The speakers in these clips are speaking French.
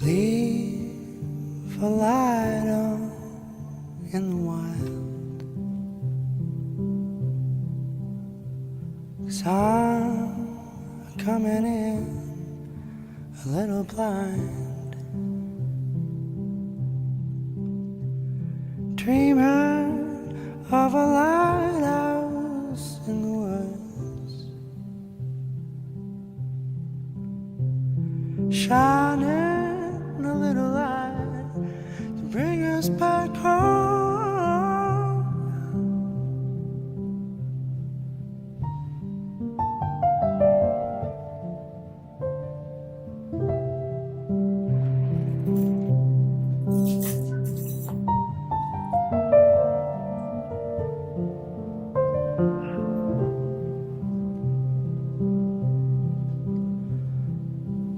Leave a light on in the wild, 'cause I'm coming in a little blind, dreaming of a lighthouse in the woods, shining a little light to bring us back home.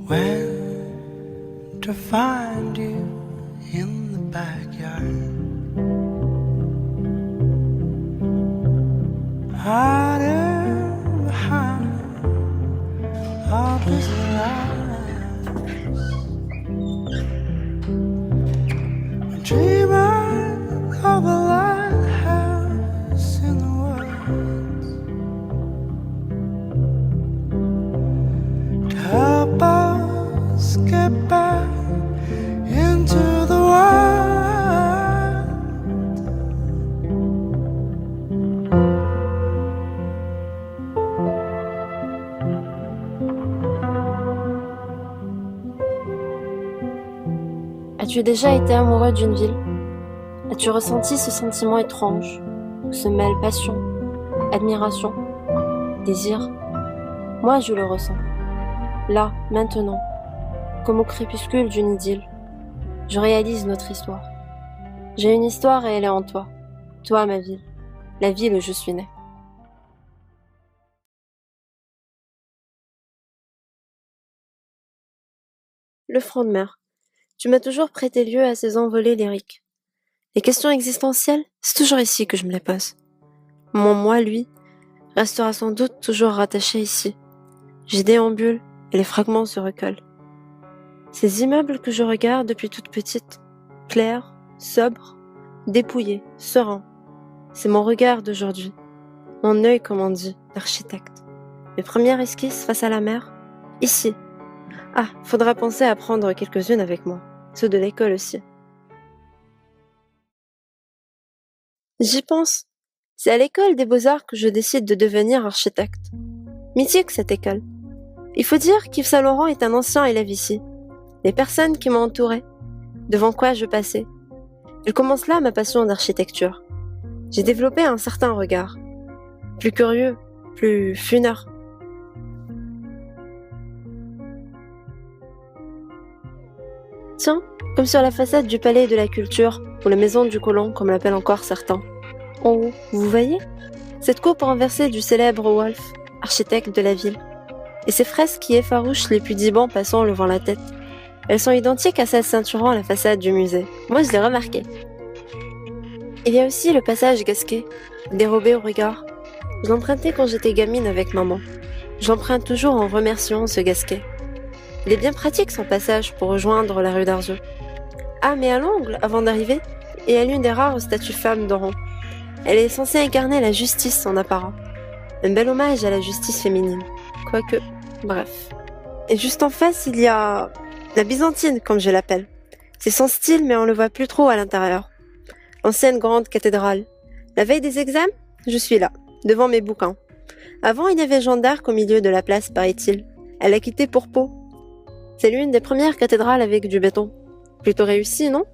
When to find you in the backyard, hiding behind all busy lights, dreaming of a lighthouse in the woods, to help us get back into the wild. As-tu déjà été amoureux d'une ville? As-tu ressenti ce sentiment étrange où se mêlent passion, admiration, désir? Moi, je le ressens. Là, maintenant, comme au crépuscule d'une idylle, je réalise notre histoire. J'ai une histoire et elle est en toi. Toi, ma ville. La ville où je suis née. Le front de mer. Tu m'as toujours prêté lieu à ces envolées lyriques. Les questions existentielles, c'est toujours ici que je me les pose. Mon moi, lui, restera sans doute toujours rattaché ici. J'y déambule et les fragments se recollent. Ces immeubles que je regarde depuis toute petite, clairs, sobres, dépouillés, sereins, c'est mon regard d'aujourd'hui, mon œil, comme on dit, d'architecte. Mes premières esquisses face à la mer, ici. Ah, faudra penser à prendre quelques-unes avec moi, ceux de l'école aussi. J'y pense. C'est à l'école des beaux-arts que je décide de devenir architecte. Mythique cette école. Il faut dire qu'Yves Saint-Laurent est un ancien élève ici. Les personnes qui m'entouraient, devant quoi je passais. Il commence là ma passion d'architecture. J'ai développé un certain regard. Plus curieux, plus funeur. Tiens, comme sur la façade du palais de la culture, ou la maison du colon, comme l'appellent encore certains. En haut, vous voyez? Cette coupe renversée du célèbre Wolf, architecte de la ville. Et ces fresques qui effarouchent les pudibans passant en levant la tête. Elles sont identiques à celles ceinturant la façade du musée. Moi, je l'ai remarqué. Il y a aussi le passage Gasquet, dérobé au regard. Je l'empruntais quand j'étais gamine avec maman. Je l'emprunte toujours en remerciant ce Gasquet. Il est bien pratique son passage pour rejoindre la rue d'Arzeau. Ah, mais à l'angle, avant d'arriver, il y a l'une des rares statues femmes d'Oran. Elle est censée incarner la justice en apparent. Un bel hommage à la justice féminine. Quoique, bref. Et juste en face, il y a la byzantine, comme je l'appelle. C'est son style, mais on le voit plus trop à l'intérieur. L'ancienne grande cathédrale. La veille des examens, je suis là, devant mes bouquins. Avant, il y avait Jeanne d'Arc au milieu de la place, paraît-il. Elle l'a quittée pour Pau. C'est l'une des premières cathédrales avec du béton. Plutôt réussi, non?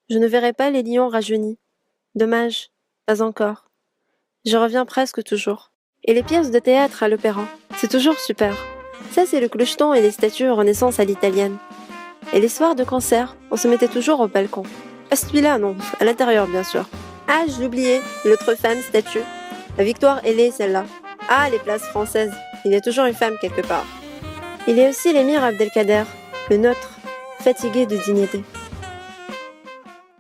Je ne verrai pas les lions rajeunis. Dommage, pas encore. Je reviens presque toujours. Et les pièces de théâtre à l'opéra, c'est toujours super. Ça, c'est le clocheton et les statues Renaissance à l'italienne. Et les soirs de concert, on se mettait toujours au balcon. À celui-là, non, à l'intérieur, bien sûr. Ah, je l'oubliais, l'autre femme statue. La Victoire ailée, celle-là. Ah, les places françaises. Il y a toujours une femme quelque part. Il y a aussi l'émir Abdelkader, le nôtre, fatigué de dignité.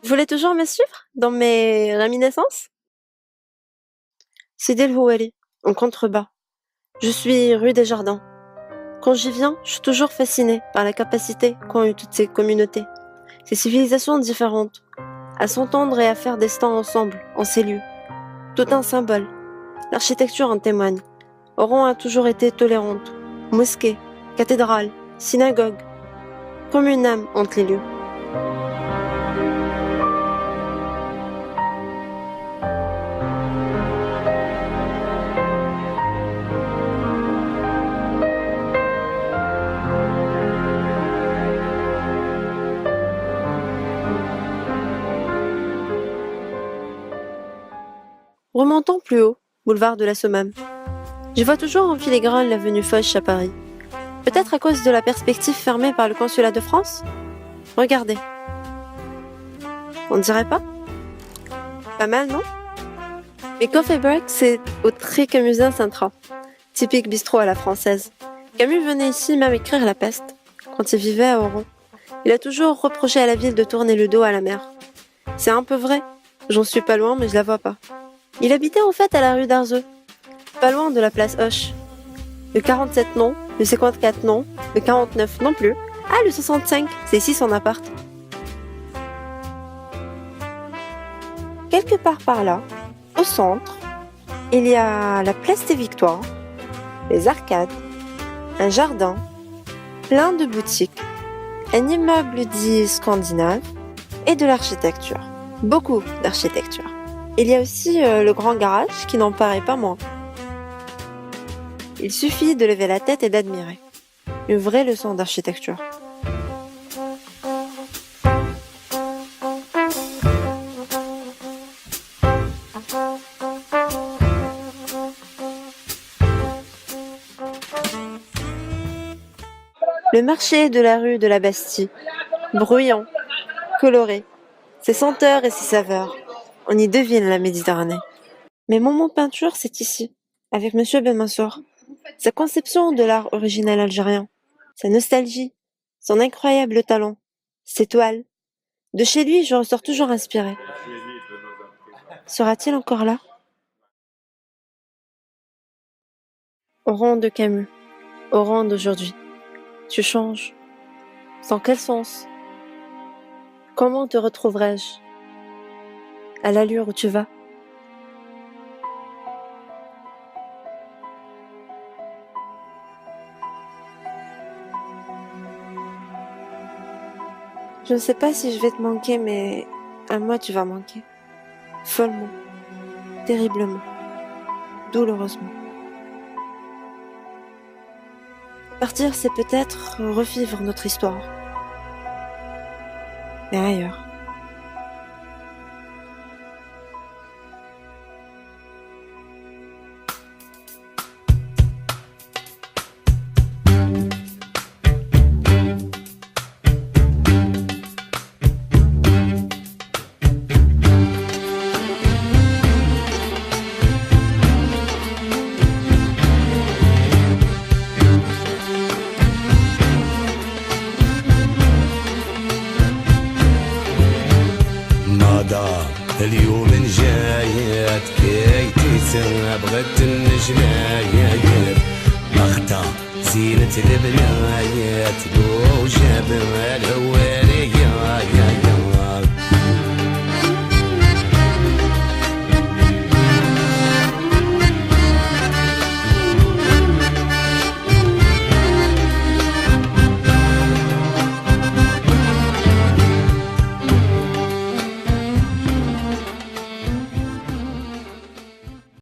Vous voulez toujours me suivre dans mes réminiscences? Sidi El Houari, en contrebas. Je suis rue des Jardins. Quand j'y viens, je suis toujours fascinée par la capacité qu'ont eu toutes ces communautés, ces civilisations différentes, à s'entendre et à faire des stands ensemble, en ces lieux. Tout un symbole. L'architecture en témoigne. Oran a toujours été tolérante. Mosquée, cathédrale, synagogue. Comme une âme entre les lieux. Remontant plus haut, boulevard de la Somme. Je vois toujours en filigrane l'avenue Foch à Paris. Peut-être à cause de la perspective fermée par le consulat de France ? Regardez. On dirait pas ? Pas mal, non ? Mais Coffee Break, c'est au très camusien Saint-Tran. Typique bistrot à la française. Camus venait ici même écrire La Peste, quand il vivait à Oran. Il a toujours reproché à la ville de tourner le dos à la mer. C'est un peu vrai. J'en suis pas loin, mais je la vois pas. Il habitait en fait à la rue d'Arzeux, pas loin de la place Hoche. Le 47 non, le 54 non, le 49 non plus. Ah, le 65, c'est ici son appart. Quelque part par là, au centre, il y a la place des Victoires, les arcades, un jardin, plein de boutiques, un immeuble dit scandinave et de l'architecture. Beaucoup d'architecture. Il y a aussi le grand garage qui n'en paraît pas moins. Il suffit de lever la tête et d'admirer. Une vraie leçon d'architecture. Le marché de la rue de la Bastille, bruyant, coloré, ses senteurs et ses saveurs. On y devine la Méditerranée. Mais mon moment peinture, c'est ici, avec Monsieur Ben Mansour. Sa conception de l'art original algérien, sa nostalgie, son incroyable talent, ses toiles. De chez lui, je ressors toujours inspirée. Sera-t-il encore là ? Oran de Camus, Oran d'aujourd'hui. Tu changes. Dans quel sens ? Comment te retrouverai-je ? À l'allure où tu vas ? Je ne sais pas si je vais te manquer, mais à moi tu vas manquer. Follement, terriblement, douloureusement. Partir, c'est peut-être revivre notre histoire. Mais ailleurs. اليوم جايات كيتي بغت النجلايات اختها زينة البنايات لو جاب الهوارية